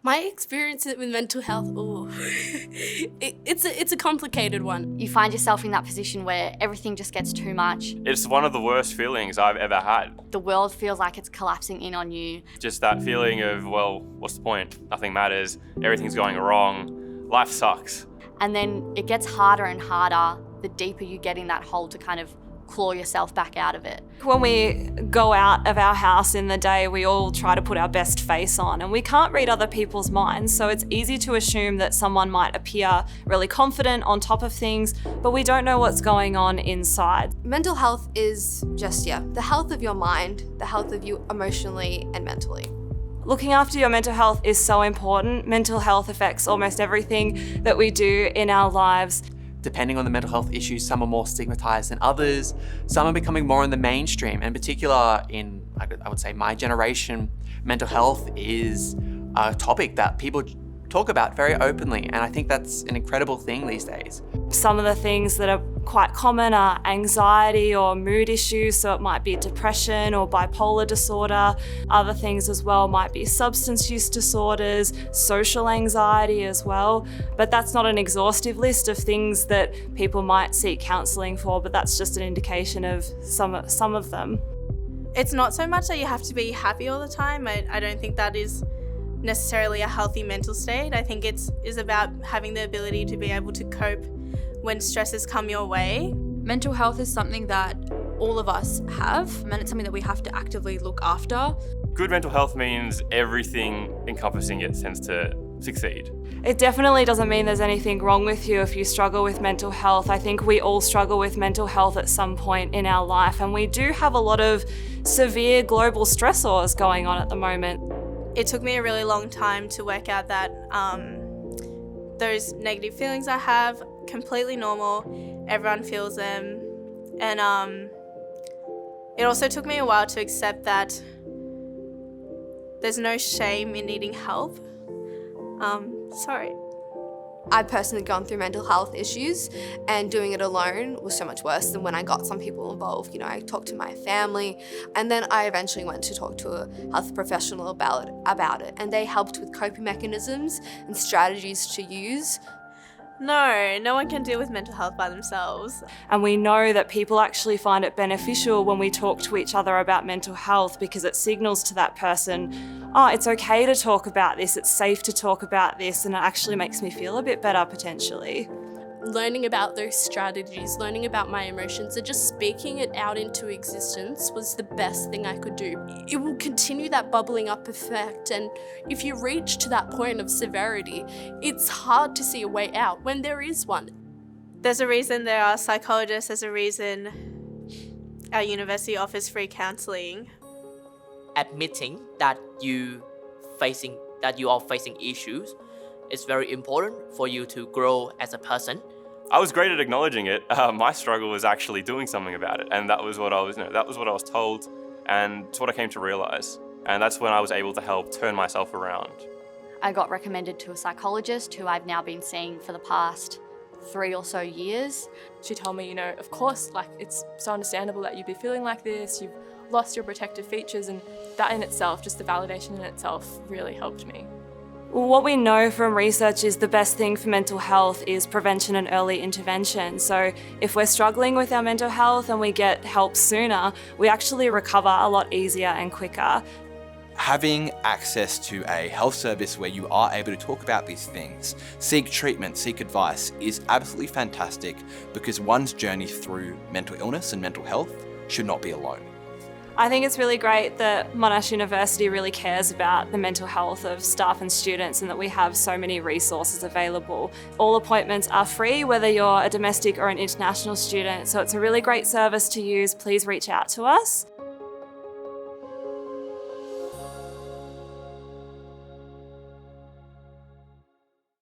My experience with mental health, it's a complicated one. You find yourself in that position where everything just gets too much. It's one of the worst feelings I've ever had. The world feels like it's collapsing in on you. Just that feeling of, well, what's the point? Nothing matters, everything's going wrong, life sucks. And then it gets harder and harder the deeper you get in that hole to kind of claw yourself back out of it. When we go out of our house in the day, we all try to put our best face on, and we can't read other people's minds, so it's easy to assume that someone might appear really confident on top of things, but we don't know what's going on inside. Mental health is just, the health of your mind, the health of you emotionally and mentally. Looking after your mental health is so important. Mental health affects almost everything that we do in our lives. Depending on the mental health issues, some are more stigmatized than others. Some are becoming more in the mainstream. And in particular, in, I would say, my generation, mental health is a topic that people talk about very openly. And I think that's an incredible thing these days. Some of the things that are quite common are anxiety or mood issues, so it might be depression or bipolar disorder. Other things as well might be substance use disorders, social anxiety as well. But that's not an exhaustive list of things that people might seek counselling for, but that's just an indication of some of them. It's not so much that you have to be happy all the time. I don't think that is necessarily a healthy mental state. I think it's about having the ability to be able to cope when stresses come your way. Mental health is something that all of us have, and it's something that we have to actively look after. Good mental health means everything encompassing it tends to succeed. It definitely doesn't mean there's anything wrong with you if you struggle with mental health. I think we all struggle with mental health at some point in our life, and we do have a lot of severe global stressors going on at the moment. It took me a really long time to work out that those negative feelings I have, completely normal, everyone feels them. And it also took me a while to accept that there's no shame in needing help. I've personally gone through mental health issues, and doing it alone was so much worse than when I got some people involved. I talked to my family, and then I eventually went to talk to a health professional about it, and they helped with coping mechanisms and strategies to use. No one can deal with mental health by themselves. And we know that people actually find it beneficial when we talk to each other about mental health, because it signals to that person, oh, it's okay to talk about this, it's safe to talk about this, and it actually makes me feel a bit better potentially. Learning about those strategies, learning about my emotions, and just speaking it out into existence was the best thing I could do. It will continue that bubbling up effect, and if you reach to that point of severity, it's hard to see a way out when there is one. There's a reason there are psychologists, there's a reason our university offers free counselling. Admitting that you are facing issues is very important for you to grow as a person. I was great at acknowledging it. My struggle was actually doing something about it, and that was what I was told, and it's what I came to realize. And that's when I was able to help turn myself around. I got recommended to a psychologist who I've now been seeing for the past 3 or so years. She told me, of course, it's so understandable that you'd be feeling like this, you've lost your protective features, and that in itself, just the validation in itself, really helped me. What we know from research is the best thing for mental health is prevention and early intervention. So if we're struggling with our mental health and we get help sooner, we actually recover a lot easier and quicker. Having access to a health service where you are able to talk about these things, seek treatment, seek advice is absolutely fantastic, because one's journey through mental illness and mental health should not be alone. I think it's really great that Monash University really cares about the mental health of staff and students, and that we have so many resources available. All appointments are free, whether you're a domestic or an international student, so it's a really great service to use. Please reach out to us.